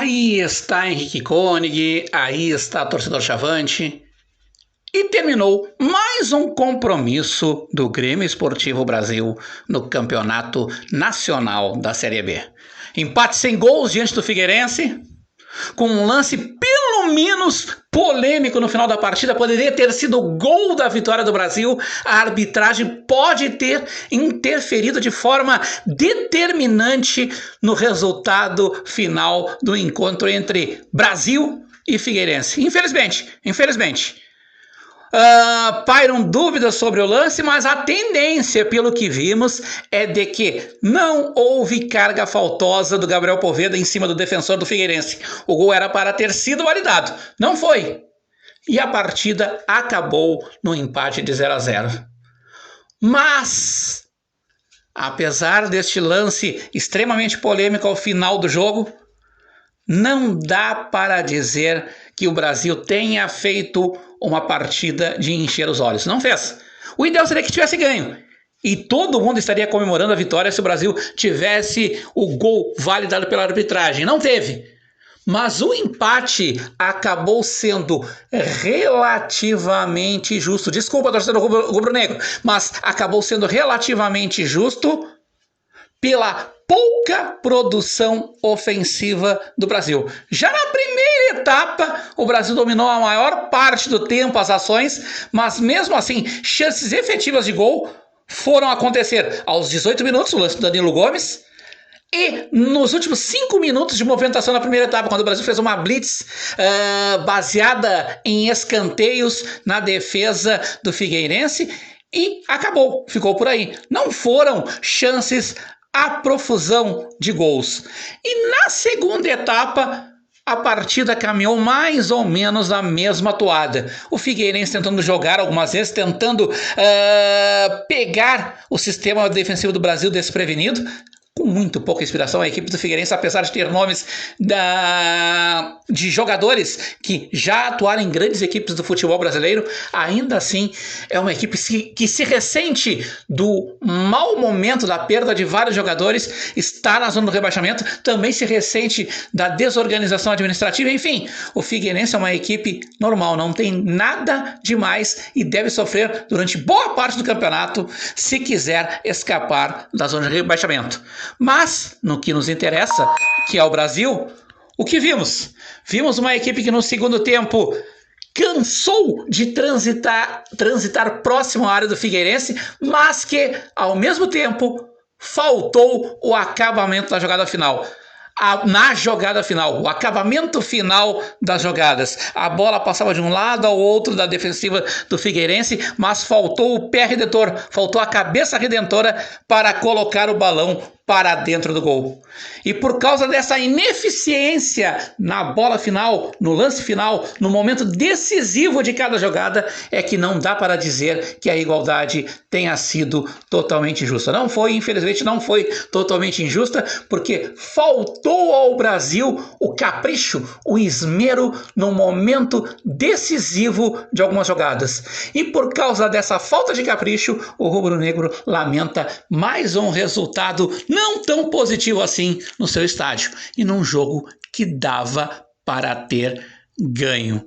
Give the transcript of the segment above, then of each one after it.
Aí está Henrique Koenig, aí está torcedor Chavante. E terminou mais um compromisso do Grêmio Esportivo Brasil no Campeonato Nacional da Série B. Empate sem gols diante do Figueirense, com um lance pelo menos polêmico no final da partida. Poderia ter sido o gol da vitória do Brasil. A arbitragem pode ter interferido de forma determinante no resultado final do encontro entre Brasil e Figueirense. Infelizmente. Pairam dúvidas sobre o lance, mas a tendência, pelo que vimos, é de que não houve carga faltosa do Gabriel Poveda em cima do defensor do Figueirense. O gol era para ter sido validado. Não foi. E a partida acabou no empate de 0-0. Mas, apesar deste lance extremamente polêmico ao final do jogo, não dá para dizer que o Brasil tenha feito uma partida de encher os olhos. Não fez. O ideal seria que tivesse ganho. E todo mundo estaria comemorando a vitória se o Brasil tivesse o gol validado pela arbitragem. Não teve. Mas o empate acabou sendo relativamente justo. Desculpa, torcedor rubro-negro, mas acabou sendo relativamente justo pela pouca produção ofensiva do Brasil. Já na primeira etapa, o Brasil dominou a maior parte do tempo as ações, mas mesmo assim, chances efetivas de gol foram acontecer aos 18 minutos, o lance do Danilo Gomes, e nos últimos 5 minutos de movimentação na primeira etapa, quando o Brasil fez uma blitz baseada em escanteios na defesa do Figueirense, e acabou, ficou por aí. Não foram chances a profusão de gols. E na segunda etapa, a partida caminhou mais ou menos na mesma toada. O Figueirense tentando jogar algumas vezes, tentando pegar o sistema defensivo do Brasil desprevenido, com muito pouca inspiração. A equipe do Figueirense, apesar de ter nomes de jogadores que já atuaram em grandes equipes do futebol brasileiro, ainda assim é uma equipe que se ressente do mau momento, da perda de vários jogadores, está na zona do rebaixamento, também se ressente da desorganização administrativa. Enfim, o Figueirense é uma equipe normal, não tem nada demais e deve sofrer durante boa parte do campeonato se quiser escapar da zona de rebaixamento. Mas, no que nos interessa, que é o Brasil, o que vimos? Vimos uma equipe que no segundo tempo cansou de transitar próximo à área do Figueirense, mas que, ao mesmo tempo, faltou o acabamento da jogada final. Na jogada final, o acabamento final das jogadas. A bola passava de um lado ao outro da defensiva do Figueirense, mas faltou o pé redentor, faltou a cabeça redentora para colocar o balão para dentro do gol. E por causa dessa ineficiência na bola final, no lance final, no momento decisivo de cada jogada, é que não dá para dizer que a igualdade tenha sido totalmente justa. Não foi, infelizmente, não foi totalmente injusta, porque faltou ao Brasil o capricho, o esmero no momento decisivo de algumas jogadas. E por causa dessa falta de capricho, o rubro-negro lamenta mais um resultado não tão positivo assim no seu estádio e num jogo que dava para ter ganho.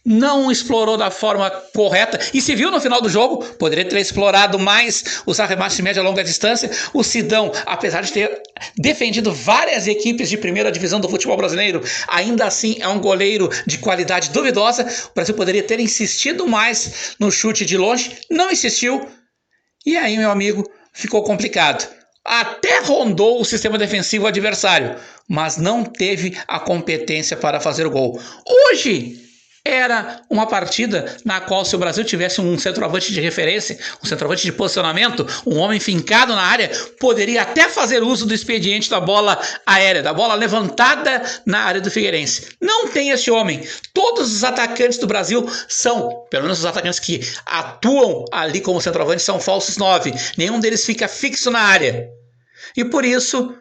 Não explorou da forma correta e se viu no final do jogo, poderia ter explorado mais os arremates de média e longa distância. O Sidão, apesar de ter defendido várias equipes de primeira divisão do futebol brasileiro, ainda assim é um goleiro de qualidade duvidosa. O Brasil poderia ter insistido mais no chute de longe, não insistiu e aí, meu amigo, ficou complicado. Até rondou o sistema defensivo adversário, mas não teve a competência para fazer o gol. Hoje era uma partida na qual, se o Brasil tivesse um centroavante de referência, um centroavante de posicionamento, um homem fincado na área, poderia até fazer uso do expediente da bola aérea, da bola levantada na área do Figueirense. Não tem esse homem. Todos os atacantes do Brasil são, pelo menos os atacantes que atuam ali como centroavante, são falsos 9. Nenhum deles fica fixo na área. E por isso,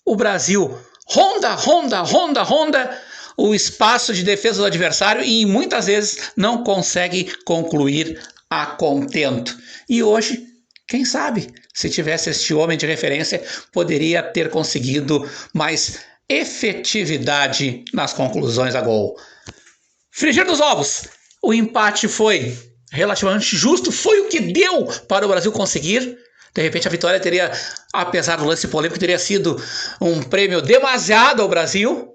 o Brasil ronda o espaço de defesa do adversário e muitas vezes não consegue concluir a contento. E hoje, quem sabe, se tivesse este homem de referência, poderia ter conseguido mais efetividade nas conclusões a gol. Frigir dos ovos, o empate foi relativamente justo, foi o que deu para o Brasil conseguir. De repente a vitória teria, apesar do lance polêmico, teria sido um prêmio demasiado ao Brasil.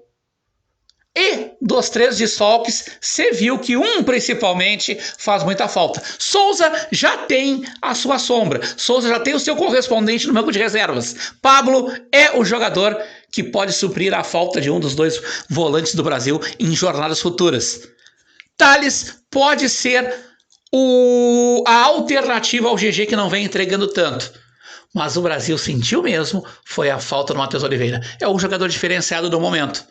E dos 3 desfalques, você viu que um principalmente faz muita falta. Souza já tem a sua sombra. Souza já tem o seu correspondente no banco de reservas. Pablo é o jogador que pode suprir a falta de um dos 2 volantes do Brasil em jornadas futuras. Thales pode ser a alternativa ao GG, que não vem entregando tanto. Mas o Brasil sentiu mesmo, foi a falta do Matheus Oliveira. É o jogador diferenciado do momento.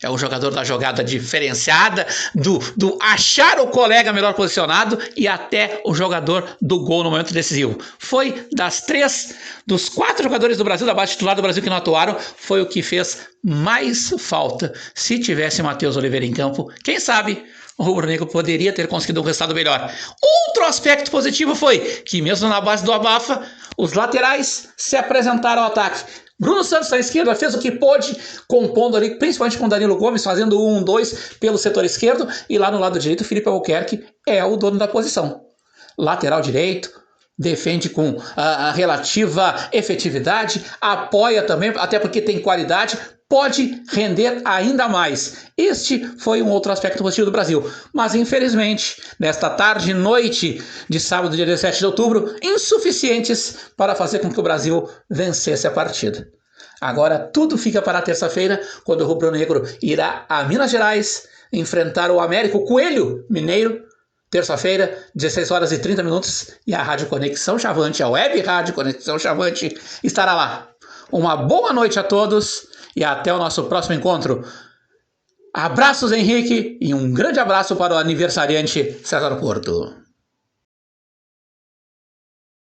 É o jogador da jogada diferenciada, do achar o colega melhor posicionado e até o jogador do gol no momento decisivo. Foi dos 4 jogadores do Brasil, da base titular do Brasil que não atuaram, foi o que fez mais falta. Se tivesse Matheus Oliveira em campo, quem sabe o rubro-negro poderia ter conseguido um resultado melhor. Outro aspecto positivo foi que mesmo na base do abafa, os laterais se apresentaram ao ataque. Bruno Santos na esquerda fez o que pôde, compondo ali, principalmente com Danilo Gomes, fazendo 1-2 pelo setor esquerdo, e lá no lado direito, Felipe Albuquerque é o dono da posição. Lateral direito, defende com a relativa efetividade, apoia também, até porque tem qualidade, pode render ainda mais. Este foi um outro aspecto positivo do Brasil. Mas, infelizmente, nesta tarde e noite de sábado, dia 17 de outubro, insuficientes para fazer com que o Brasil vencesse a partida. Agora tudo fica para terça-feira, quando o rubro-negro irá a Minas Gerais enfrentar o América, o Coelho Mineiro. Terça-feira, 16h30, e a Rádio Conexão Chavante, a Web Rádio Conexão Chavante, estará lá. Uma boa noite a todos e até o nosso próximo encontro. Abraços, Henrique, e um grande abraço para o aniversariante César Porto.